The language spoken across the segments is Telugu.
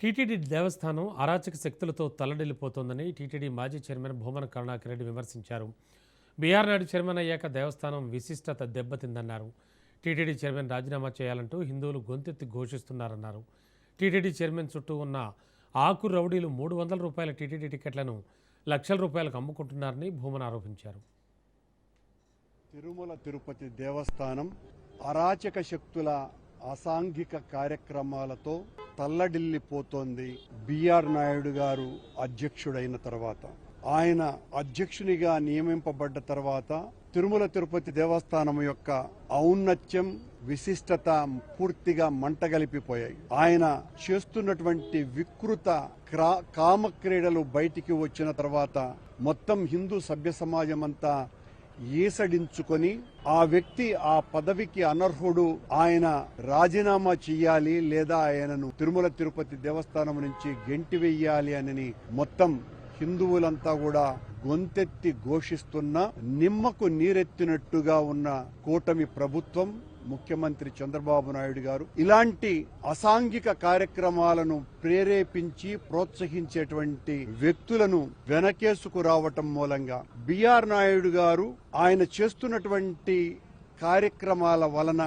టీటీడీ దేవస్థానం అరాచక శక్తులతో తల్లడిల్లిపోతోందని టీటీడీ మాజీ చైర్మన్ భూమన కరుణాకర్ రెడ్డి విమర్శించారు. బీఆర్ నాయుడు చైర్మన్ అయ్యాక దేవస్థానం విశిష్టత దెబ్బతిందన్నారు. టీటీడీ చైర్మన్ రాజీనామా చేయాలంటూ హిందువులు గొంతెత్తి ఘోషిస్తున్నారన్నారు. టీటీడీ చైర్మన్ చుట్టూ ఉన్న ఆకు రౌడీలు 300 రూపాయల టీటీడీ టికెట్లను లక్షల రూపాయలకు అమ్ముకుంటున్నారని భూమన ఆరోపించారు. తిరుమల తిరుపతి దేవస్థానం అరాచక శక్తుల అసాంఘిక కార్యక్రమాలతో తల్లడిల్లిపోతోంది. బీఆర్ నాయుడు గారు అధ్యక్షుడైన తర్వాత, ఆయన అధ్యక్షునిగా నియమింపబడ్డ తర్వాత తిరుమల తిరుపతి దేవస్థానం యొక్క ఔన్నత్యం, విశిష్టత పూర్తిగా మంటగలిపిపోయాయి. ఆయన చేస్తున్నటువంటి వికృత కామక్రీడలు బయటికి వచ్చిన తర్వాత మొత్తం హిందూ సభ్య సమాజం అంతా ఈసడించుకొని ఆ వ్యక్తి ఆ పదవికి అనర్హుడు, ఆయన రాజీనామా చెయ్యాలి లేదా ఆయనను తిరుమల తిరుపతి దేవస్థానం నుంచి గెంటివేయాలి అని మొత్తం హిందువులంతా కూడా గొంతెత్తి ఘోషిస్తున్న, నిమ్మకు నీరెత్తినట్టుగా ఉన్న కూటమి ప్రభుత్వం, ముఖ్యమంత్రి చంద్రబాబు నాయుడు గారు ఇలాంటి అసాంఘిక కార్యక్రమాలను ప్రేరేపించి ప్రోత్సహించేటువంటి వ్యక్తులను వెనకేసుకు రావటం మూలంగా బీఆర్ నాయుడు గారు ఆయన చేస్తున్నటువంటి కార్యక్రమాల వలన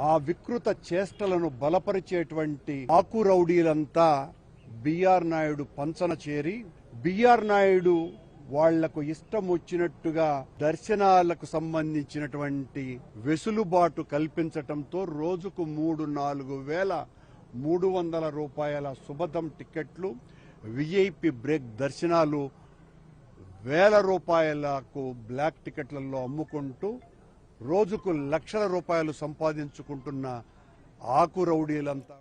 ఆ వికృత చేష్టలను బలపరిచేటువంటి ఆకు రౌడీలంతా బీఆర్ నాయుడు పంచన చేరి బీఆర్ నాయుడు వాళ్లకు ఇష్టం వచ్చినట్టుగా దర్శనాలకు సంబంధించినటువంటి వెసులుబాటు కల్పించటంతో రోజుకు 3,4,300 రూపాయల శుభదం టికెట్లు, విఐపి బ్రేక్ దర్శనాలు వేల రూపాయలకు బ్లాక్ టికెట్లలో అమ్ముకుంటూ రోజుకు లక్షల రూపాయలు సంపాదించుకుంటున్న ఆకు రౌడీలంతా